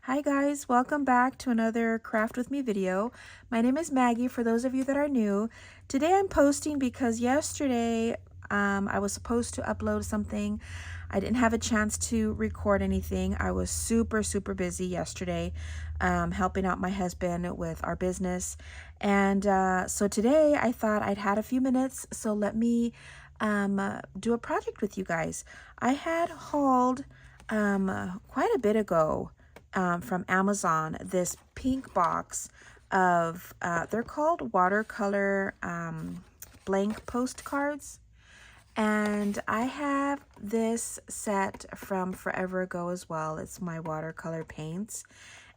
Hi guys, welcome back to another Craft With Me video. My name is Maggie for those of you that are new. Today I'm posting because yesterday I was supposed to upload something. I didn't have a chance to record anything. I was super busy yesterday helping out my husband with our business. And so today I thought I'd had a few minutes, so let me do a project with you guys. I had hauled quite a bit ago from Amazon this pink box of, they're called watercolor blank postcards. And I have this set from forever ago as well. It's my watercolor paints.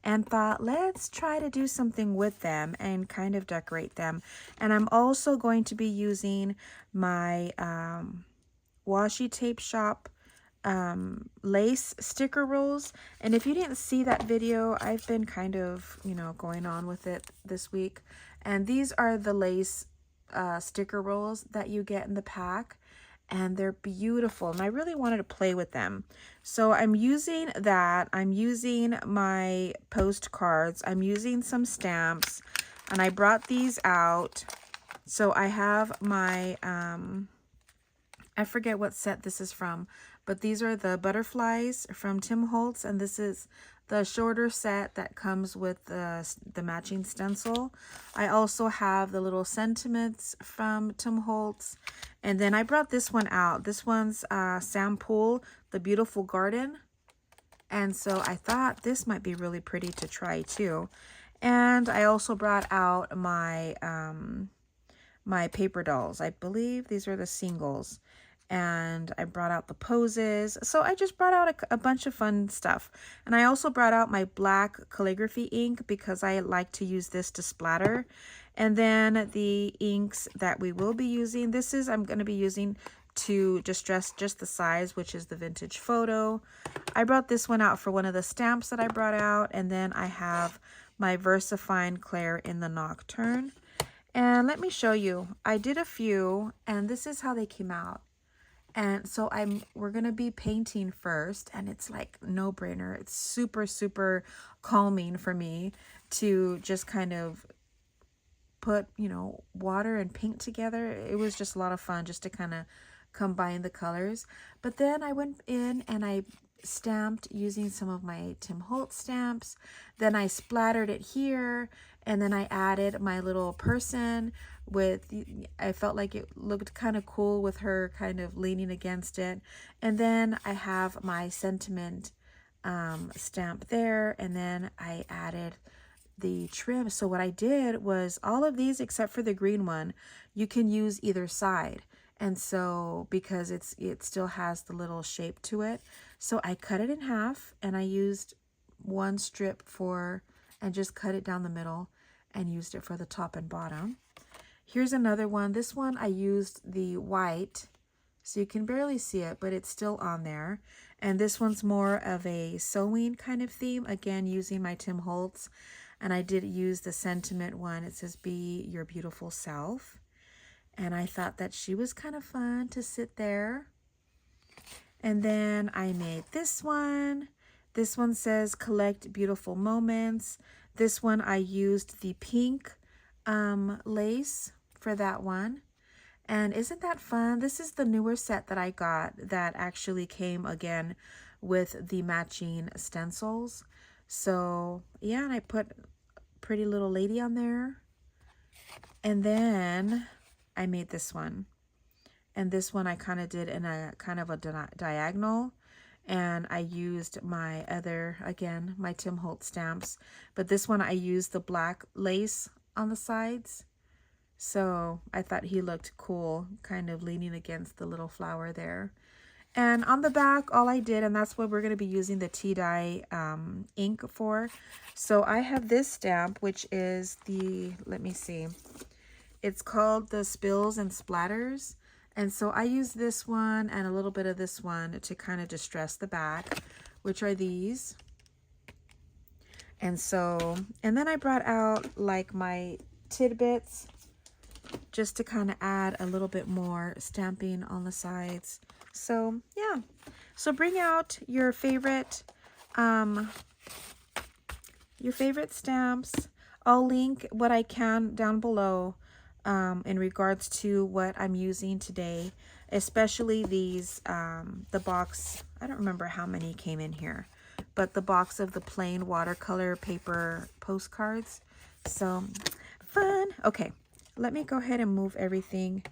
And thought, let's try to do something with them and kind of decorate them. And I'm also going to be using my washi tape shop lace sticker rolls. And if you didn't see that video, I've been kind of, going on with it this week. And these are the lace sticker rolls that you get in the pack. And they're beautiful. And I really wanted to play with them. So I'm using that. I'm using my postcards. I'm using some stamps. And I brought these out. So I have my, I forget what set this is from, but these are the butterflies from Tim Holtz, and this is the shorter set that comes with the matching stencil. I also have the little sentiments from Tim Holtz, and then I brought this one out. This one's Sam Poole, The Beautiful Garden, and so I thought this might be really pretty to try too. And I also brought out my my paper dolls. I believe these are the singles. And I brought out the poses. So I just brought out a bunch of fun stuff. And I also brought out my black calligraphy ink because I like to use this to splatter. And then the inks that we will be using, I'm going to be using to distress just the size, which is the vintage photo. I brought this one out for one of the stamps that I brought out. And then I have my Versafine Clair in the Nocturne. And let me show you. I did a few, and this is how they came out. And so we're going to be painting first, and it's like no brainer. It's super calming for me to just kind of put, water and paint together. It was just a lot of fun just to kind of combine the colors. But then I went in and I stamped using some of my Tim Holtz stamps. Then I splattered it here, and then I added my little person with, I felt like it looked kind of cool with her kind of leaning against it. And then I have my sentiment stamp there, and then I added the trim. So what I did was all of these except for the green one, you can use either side. And so because it still has the little shape to it, so I cut it in half, and I used one strip and just cut it down the middle and used it for the top and bottom. Here's another one. This one I used the white, so you can barely see it, but it's still on there. And this one's more of a sewing kind of theme, again using my Tim Holtz. And I did use the sentiment one. It says, "Be your beautiful self." And I thought that she was kind of fun to sit there. And then I made this one. This one says, "Collect beautiful moments." This one I used the pink lace for that one. And isn't that fun? This is the newer set that I got that actually came again with the matching stencils. So yeah, and I put pretty little lady on there. And then I made this one. And this one I kind of did in a kind of a diagonal. And I used my other, again, my Tim Holtz stamps. But this one I used the black lace on the sides. So I thought he looked cool, kind of leaning against the little flower there. And on the back, all I did, and that's what we're going to be using the tea dye ink for. So I have this stamp, which is let me see. It's called the Spills and Splatters. And so I use this one and a little bit of this one to kind of distress the back, which are these. And so, and then I brought out like my tidbits just to kind of add a little bit more stamping on the sides. So yeah, so bring out your favorite your favorite stamps. I'll link what I can down below in regards to what I'm using today, especially these, the box. I don't remember how many came in here, but the box of the plain watercolor paper postcards. So fun. Okay, let me go ahead and move everything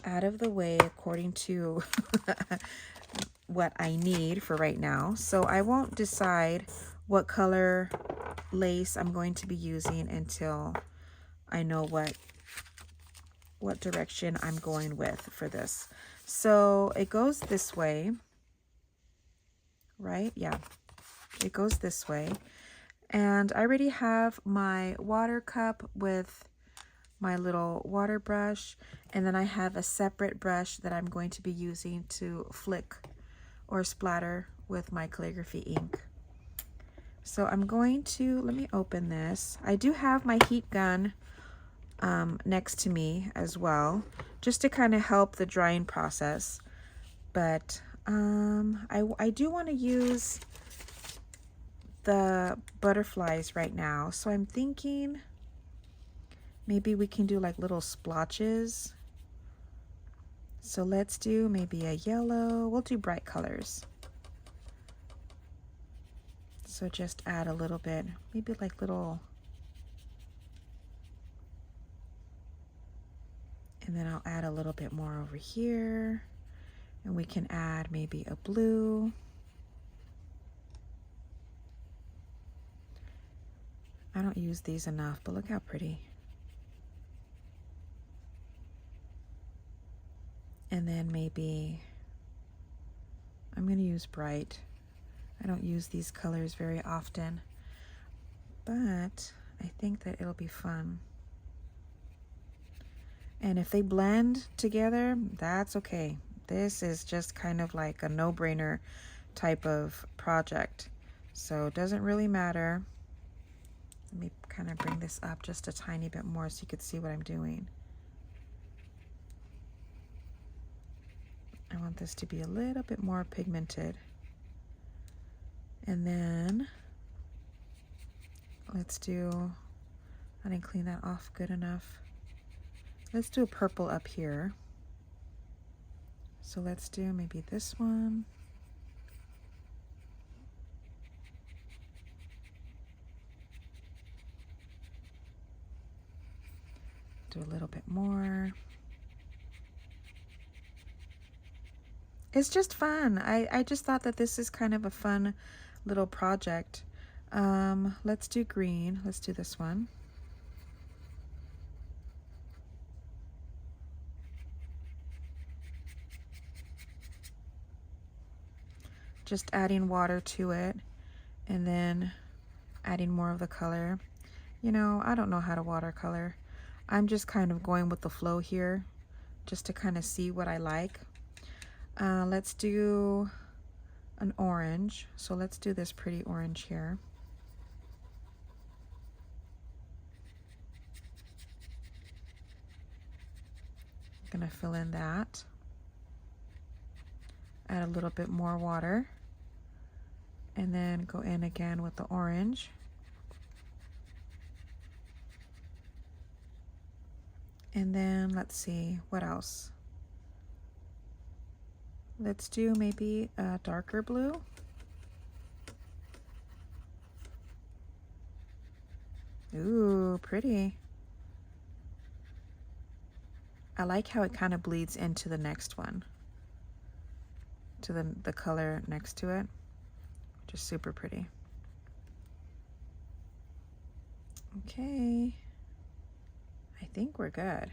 out of the way according to what I need for right now. So I won't decide what color lace I'm going to be using until I know what direction I'm going with for this. So it goes this way, right? Yeah, it goes this way. And I already have my water cup with my little water brush, and then I have a separate brush that I'm going to be using to flick or splatter with my calligraphy ink. So I'm going to, let me open this. I do have my heat gun next to me as well, just to kind of help the drying process. But I do want to use the butterflies right now, so I'm thinking maybe we can do like little splotches. So let's do maybe a yellow. We'll do bright colors. So just add a little bit, maybe like little, and then I'll add a little bit more over here, and we can add maybe a blue. I don't use these enough, but look how pretty. And then maybe I'm going to use bright. I don't use these colors very often, but I think that it'll be fun. And if they blend together, that's okay. This is just kind of like a no-brainer type of project. So it doesn't really matter. Let me kind of bring this up just a tiny bit more so you could see what I'm doing. I want this to be a little bit more pigmented. And then let's do, I didn't clean that off good enough. Let's do a purple up here. So let's do maybe this one. Do a little bit more. It's just fun. I just thought that this is kind of a fun little project. Let's do green. Let's do this one. Just adding water to it and then adding more of the color. You know, I don't know how to watercolor. I'm just kind of going with the flow here just to kind of see what I like. Let's do an orange. So let's do this pretty orange here. I'm gonna fill in that. Add a little bit more water. And then go in again with the orange. And then let's see, what else? Let's do maybe a darker blue. Ooh, pretty. I like how it kind of bleeds into the next one, to the color next to it. Just super pretty. Okay, I think we're good. Let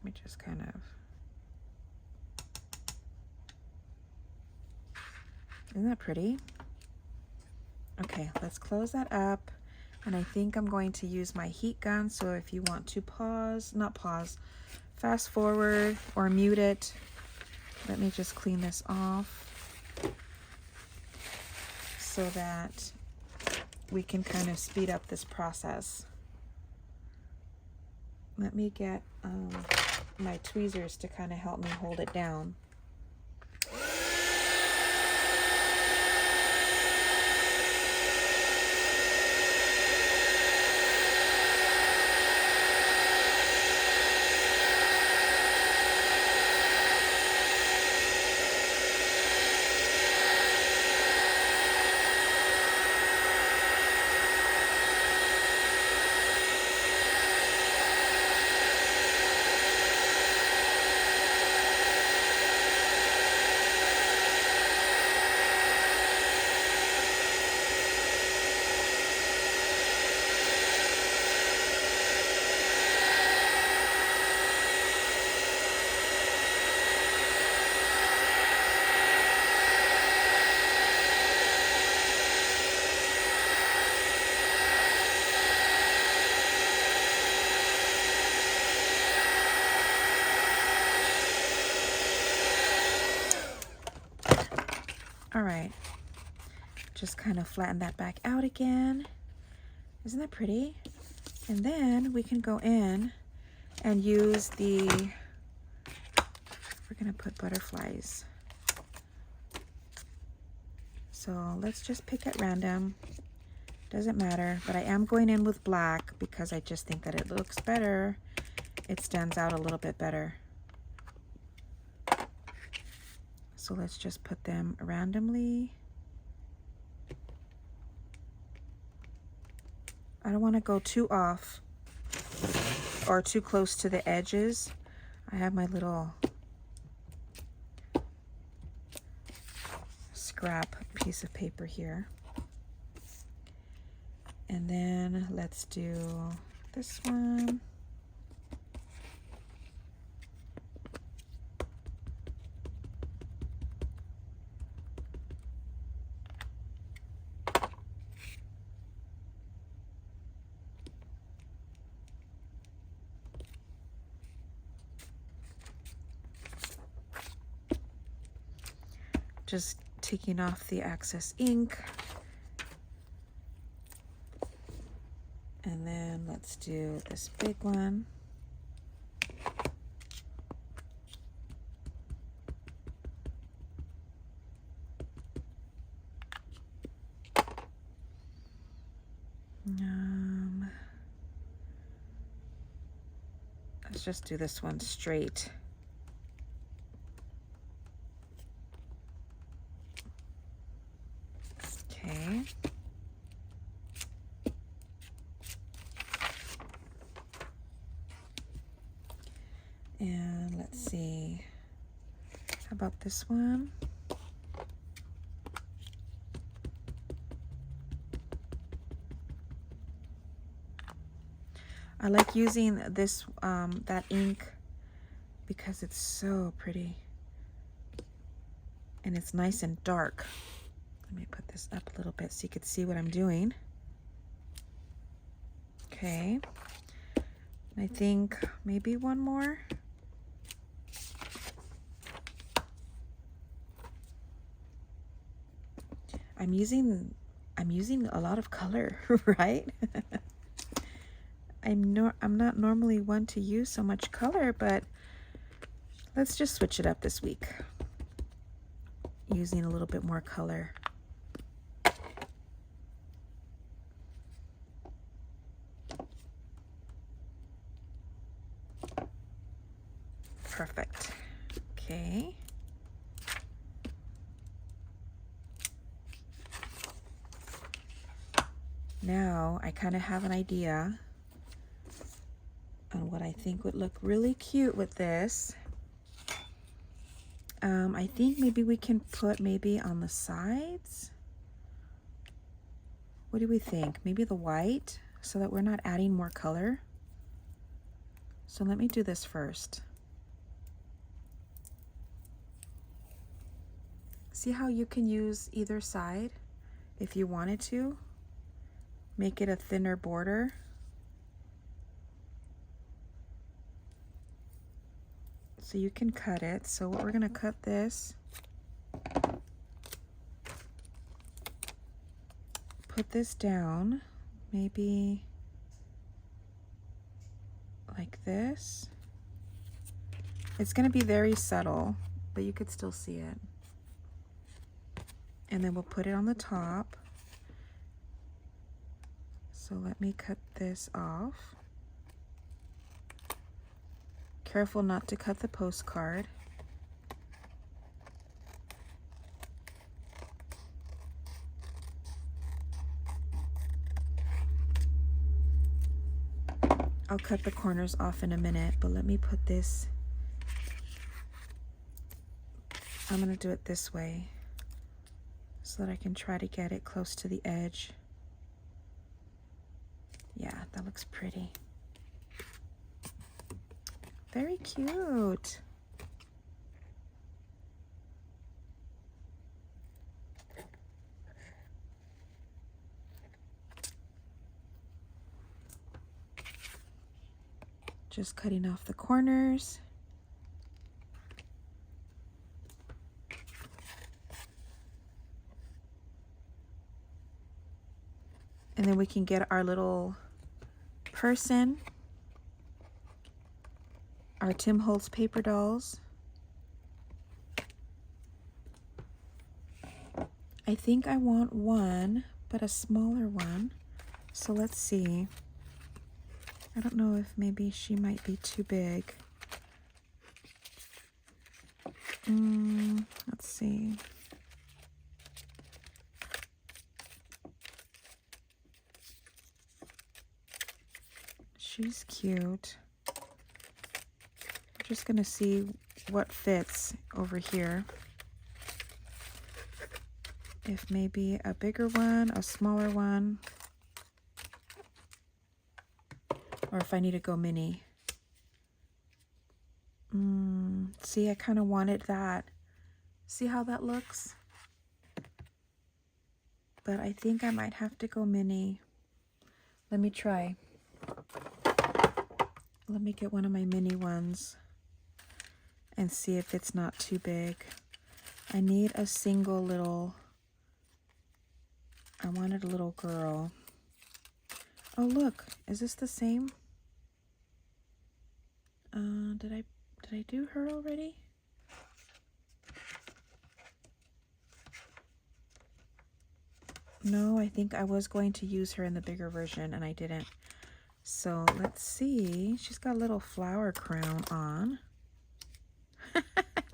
me just kind of, isn't that pretty? Okay, let's close that up. And I think I'm going to use my heat gun. So if you want to pause, not pause, fast forward or mute it. Let me just clean this off so that we can kind of speed up this process. Let me get my tweezers to kind of help me hold it down. All right, just kind of flatten that back out again. Isn't that pretty? And then we can go in and use the, we're gonna put butterflies. So let's just pick at random. Doesn't matter, but I am going in with black because I just think that it looks better. It stands out a little bit better. So let's just put them randomly. I don't want to go too off or too close to the edges. I have my little scrap piece of paper here. And then let's do this one. Just taking off the excess ink. And then let's do this big one. Let's just do this one straight. Okay. And let's see, how about this one? I like using this, that ink because it's so pretty and it's nice and dark. Let me put this up a little bit so you can see what I'm doing. Okay, I think maybe one more. I'm using a lot of color, right? I'm not normally one to use so much color, but let's just switch it up this week. Using a little bit more color. Perfect. Okay. Now I kind of have an idea on what I think would look really cute with this. I think maybe we can put maybe on the sides. What do we think? Maybe the white so that we're not adding more color. So let me do this first. See how you can use either side if you wanted to. Make it a thinner border. So you can cut it. So what we're gonna cut this, put this down, maybe like this. It's gonna be very subtle, but you could still see it. And then we'll put it on the top. So let me cut this off. Careful not to cut the postcard. I'll cut the corners off in a minute, but let me put this, I'm gonna do it this way so that I can try to get it close to the edge. Yeah, that looks pretty. Very cute. Just cutting off the corners. And then we can get our little person, our Tim Holtz paper dolls. I think I want one, but a smaller one. So let's see. I don't know if maybe she might be too big. Let's see. She's cute. I'm just gonna see what fits over here. If maybe a bigger one, a smaller one, or if I need to go mini. See, I kind of wanted that. See how that looks? But I think I might have to go mini. Let me try. Let me get one of my mini ones and see if it's not too big. I need a single little, I wanted a little girl. Oh look, is this the same? Did I do her already? No, I think I was going to use her in the bigger version and I didn't. So let's see. She's got a little flower crown on.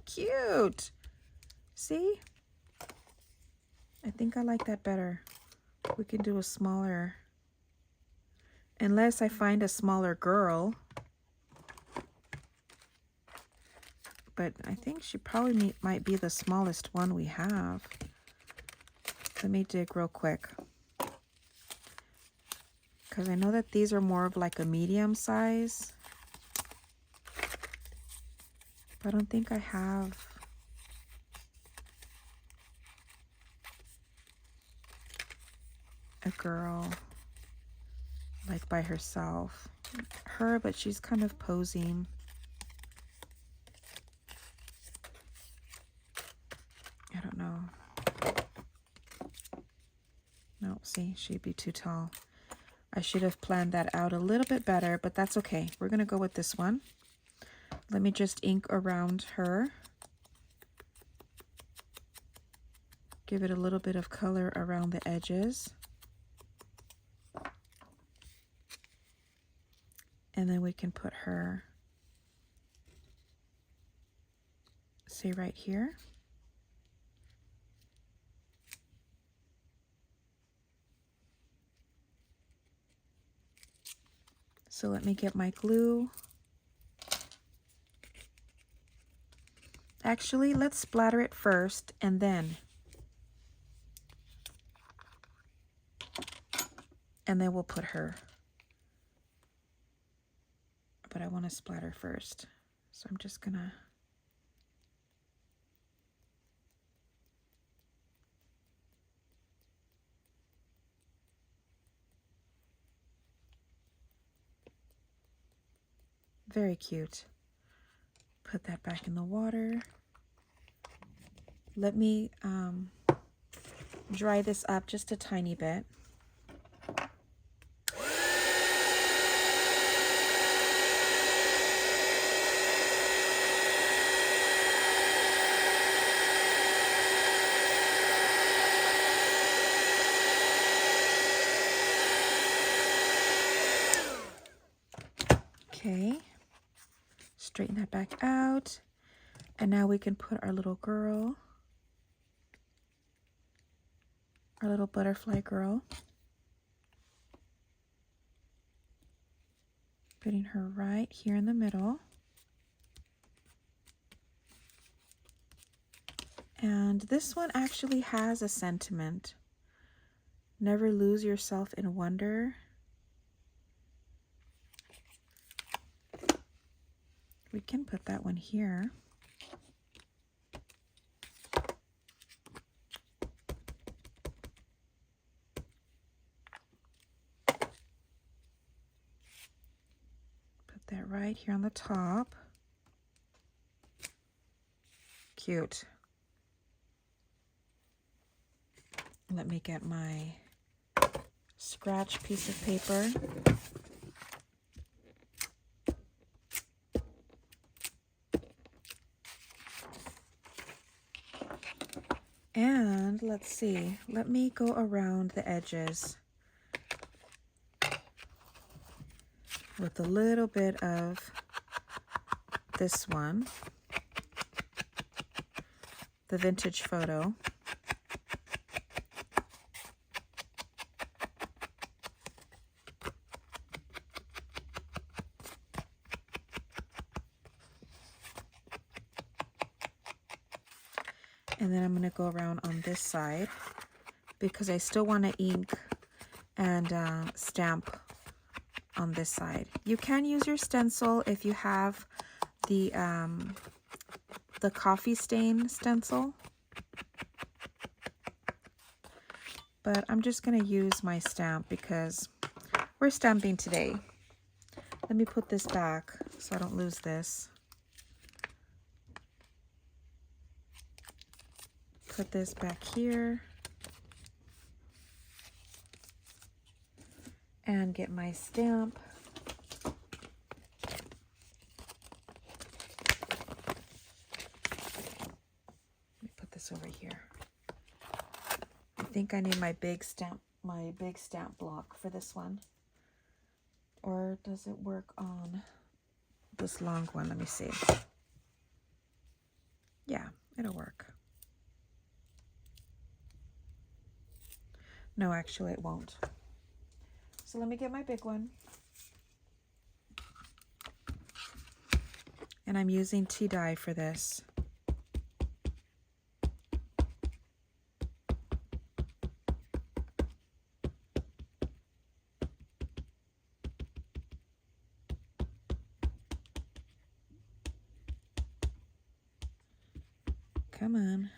Cute. See? I think I like that better. We can do a smaller, unless I find a smaller girl. But I think she probably might be the smallest one we have. Let me dig real quick. Because I know that these are more of like a medium size. But I don't think I have a girl like by herself. Her, but she's kind of posing. I don't know. No, see, she'd be too tall. I should have planned that out a little bit better, but that's okay. We're going to go with this one. Let me just ink around her. Give it a little bit of color around the edges. And then we can put her, say, right here. So let me get my glue. Actually, let's splatter it first and then we'll put her. But I want to splatter first. So I'm just gonna very cute. Put that back in the water. Let me dry this up just a tiny bit. Okay, straighten that back out. And now we can put our little girl, our little butterfly girl. Putting her right here in the middle. And this one actually has a sentiment. Never lose yourself in wonder. We can put that one here. Put that right here on the top. Cute. Let me get my scratch piece of paper. And let's see, let me go around the edges with a little bit of this one, the vintage photo. And then I'm going to go around on this side because I still want to ink and stamp on this side. You can use your stencil if you have the coffee stain stencil. But I'm just going to use my stamp because we're stamping today. Let me put this back so I don't lose this. Put this back here and get my stamp. Let me put this over here. I think I need my big stamp block for this one. Or does it work on this long one? Let me see. Yeah, it'll work. No, actually it won't. So let me get my big one. And I'm using tea dye for this. Come on.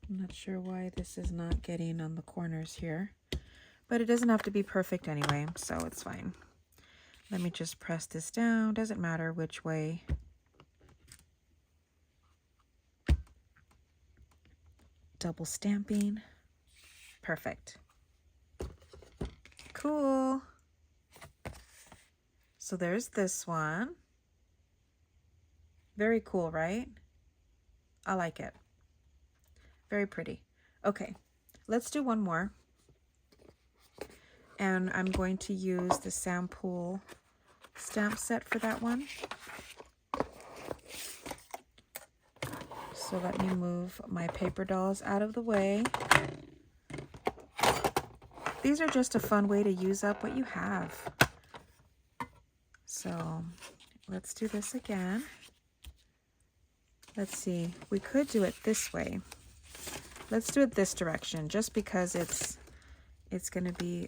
I'm not sure why this is not getting on the corners here, but it doesn't have to be perfect anyway, so it's fine. Let me just press this down. Doesn't matter which way. Double stamping. Perfect. Cool. So there's this one. Very cool, right? I like it. Very pretty. Okay, let's do one more. And I'm going to use the sample stamp set for that one. So let me move my paper dolls out of the way. These are just a fun way to use up what you have. So let's do this again. Let's see, we could do it this way. Let's do it this direction just because it's gonna be,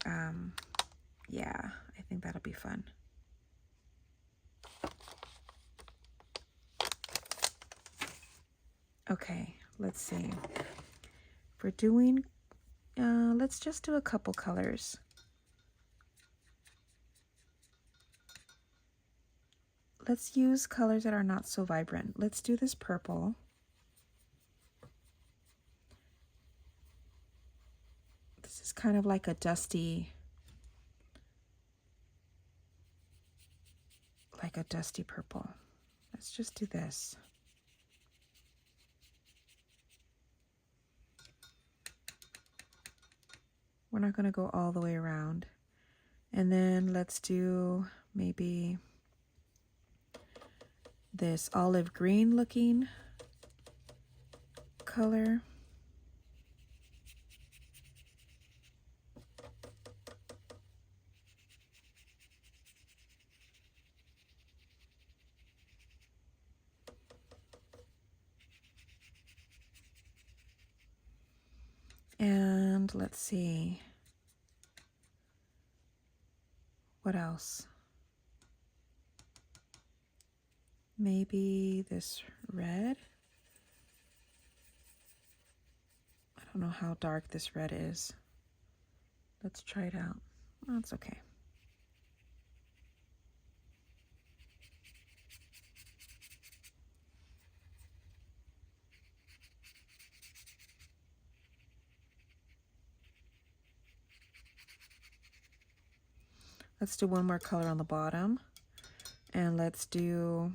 yeah, I think that'll be fun. Okay, let's see. If we're doing, let's just do a couple colors. Let's use colors that are not so vibrant. Let's do this purple. This is kind of like a dusty purple. Let's just do this. We're not going to go all the way around. And then let's do maybe this olive green looking color. And let's see, what else? Maybe this red. I don't know how dark this red is. Let's try it out. Oh, it's okay. Let's do one more color on the bottom. And let's do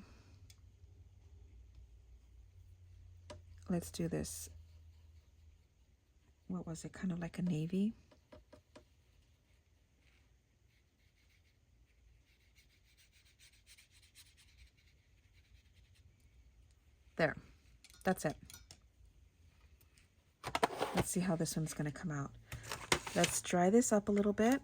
this. What was it? Kind of like a navy. There. That's it. Let's see how this one's going to come out. Let's dry this up a little bit.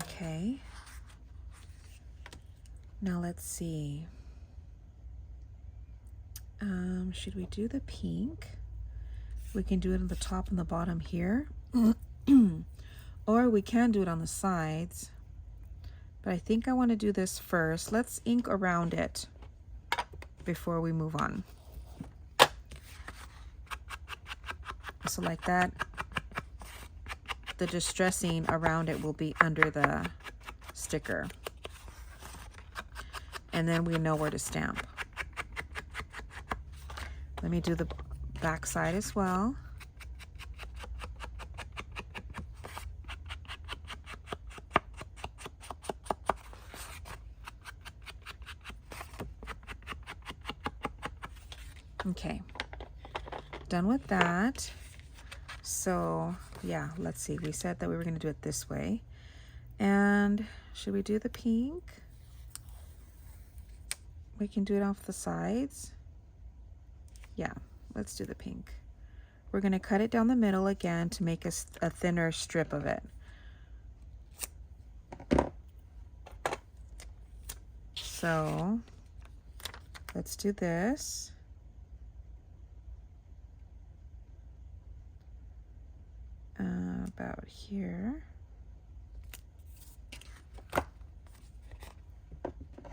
Okay. Now let's see. Should we do the pink? We can do it on the top and the bottom here. Or we can do it on the sides. But I think I want to do this first. Let's ink around it before we move on. So like that. The distressing around it will be under the sticker. And then we know where to stamp. Let me do the back side as well. Okay, done with that. So yeah, let's see. We said that we were going to do it this way. And should we do the pink? We can do it off the sides. Yeah, let's do the pink. We're going to cut it down the middle again to make a thinner strip of it. So let's do this. About here.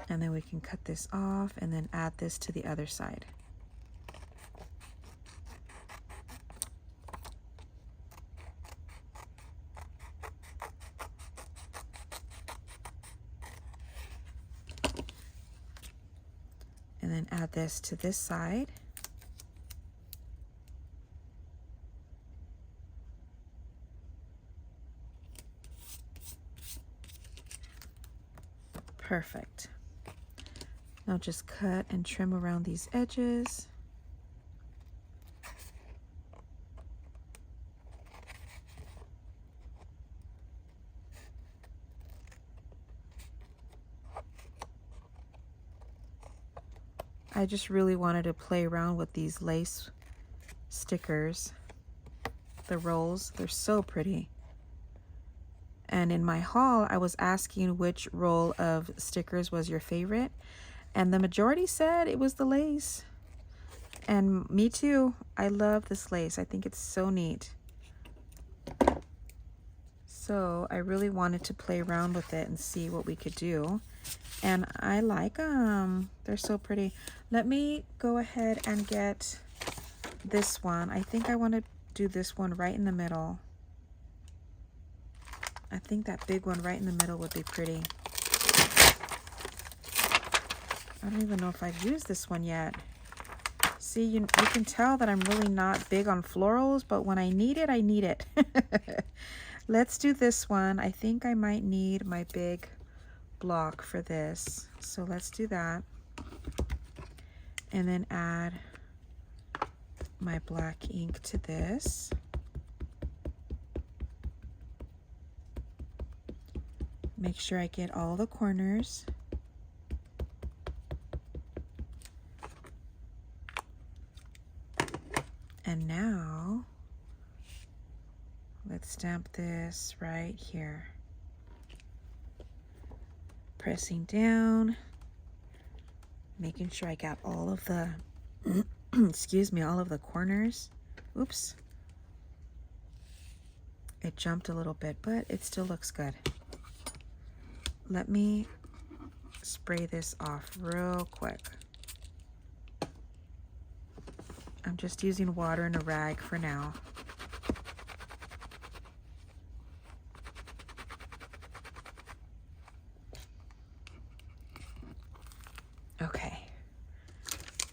And then we can cut this off and then add this to the other side. And then add this to this side. Perfect. Now just cut and trim around these edges. I just really wanted to play around with these lace stickers. The rolls, they're so pretty. And in my haul, I was asking which roll of stickers was your favorite. And the majority said it was the lace. And me too. I love this lace. I think it's so neat. So I really wanted to play around with it and see what we could do. And I like them. They're so pretty. Let me go ahead and get this one. I think I want to do this one right in the middle. I think that big one right in the middle would be pretty. I don't even know if I've used this one yet. See, you can tell that I'm really not big on florals, but when I need it, I need it. Let's do this one. I think I might need my big block for this. So let's do that. And then add my black ink to this. Make sure I get all the corners. And now, let's stamp this right here. Pressing down, making sure I got all of the, excuse me, all of the corners. Oops. It jumped a little bit, but it still looks good. Let me spray this off real quick. I'm just using water and a rag for now. Okay.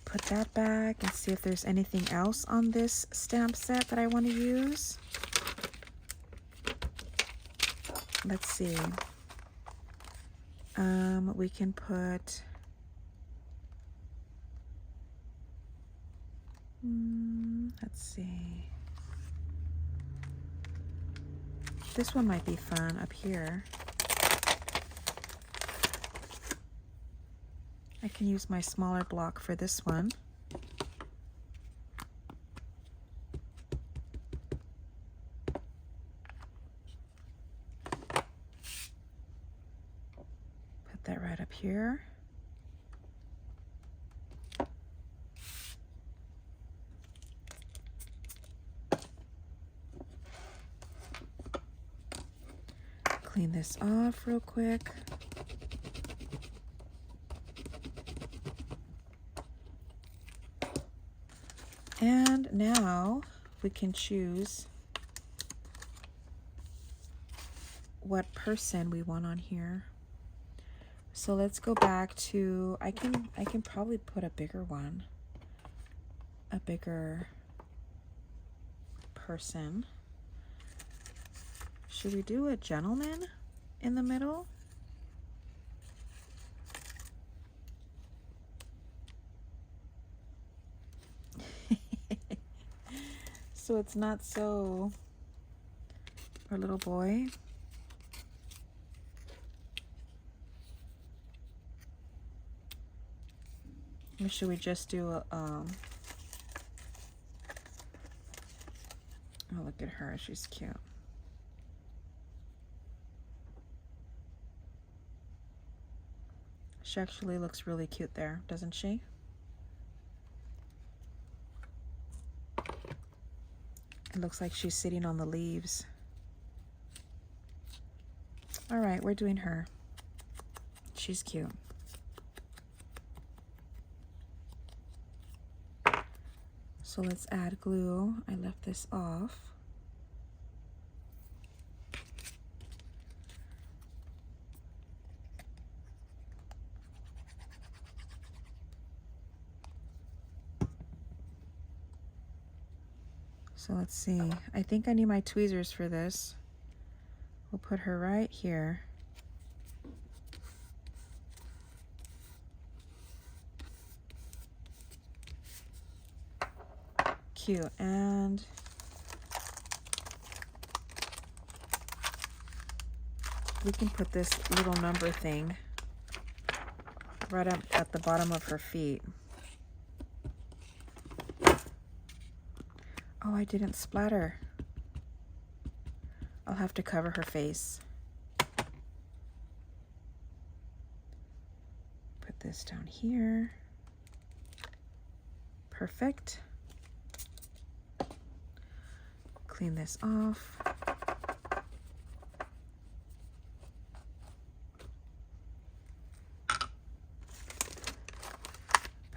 Put that back and see if there's anything else on this stamp set that I want to use. Let's see. We can put let's see. This one might be fun up here. I can use my smaller block for this one. Put that right up here. Clean this off real quick. And now we can choose what person we want on here. So let's go back to, I can probably put a bigger one, a bigger person. Should we do a gentleman in the middle? So it's not so, our little boy. Or should we just do a, oh, look at her, she's cute. She actually looks really cute there, doesn't she? It looks like she's sitting on the leaves. All right, we're doing her. She's cute. So let's add glue. I left this off. So let's see. I think I need my tweezers for this. We'll put her right here. Cute. And we can put this little number thing right up at the bottom of her feet. Oh, I didn't splatter. I'll have to cover her face. Put this down here. Perfect. Clean this off.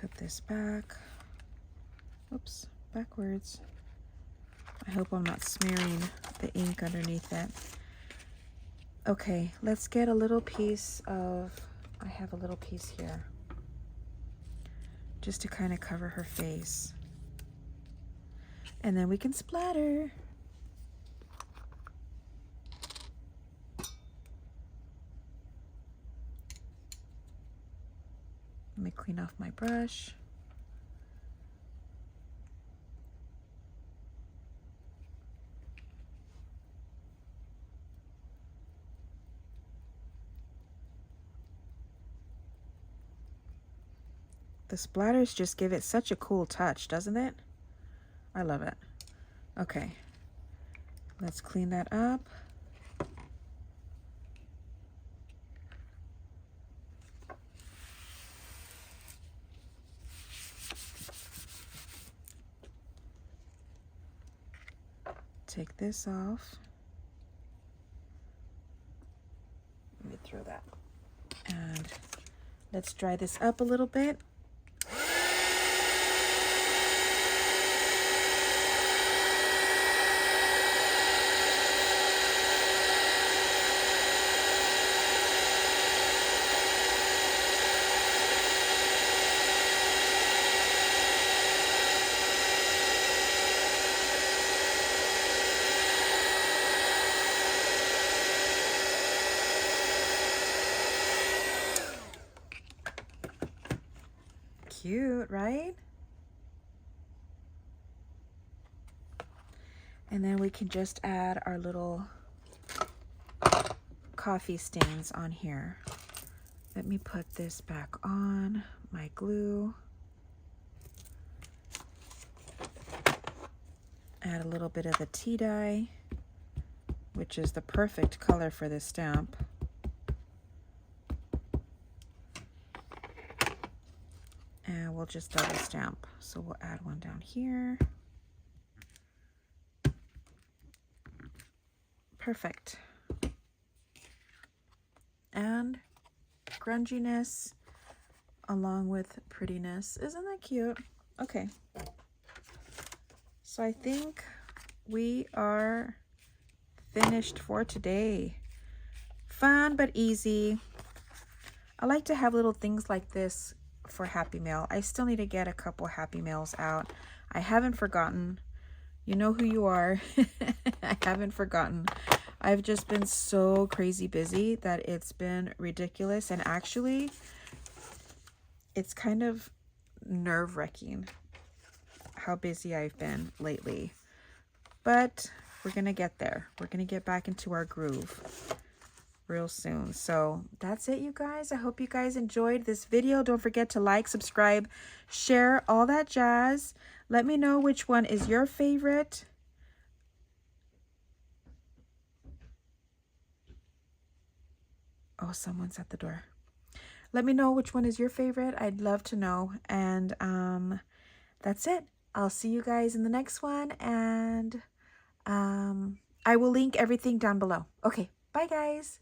Put this back. Oops, backwards. I hope I'm not smearing the ink underneath it. Okay, let's get a little piece of, I have a little piece here, just to kind of cover her face. And then we can splatter. Let me clean off my brush. The splatters just give it such a cool touch, doesn't it? I love it. Okay, let's clean that up. Take this off. throw that. And let's dry this up a little bit. Cute, right? And then we can just add our little coffee stains on here. Let me put this back on, my glue. Add a little bit of the tea dye, which is the perfect color for this stamp. And we'll just double stamp. So we'll add one down here. Perfect. And grunginess along with prettiness. Isn't that cute? Okay. So I think we are finished for today. Fun but easy. I like to have little things like this for Happy Mail. I still need to get a couple Happy Mails out. I haven't forgotten. You know who you are. I haven't forgotten. I've just been so crazy busy that it's been ridiculous, and actually it's kind of nerve-wracking how busy I've been lately. But we're gonna get there. We're gonna get back into our groove real soon. So that's it, you guys. I hope you guys enjoyed this video. Don't forget to like, subscribe, share, all that jazz. Let me know which one is your favorite. Oh, someone's at the door. Let me know which one is your favorite. I'd love to know. And that's it. I'll see you guys in the next one, and I will link everything down below. Okay, bye guys.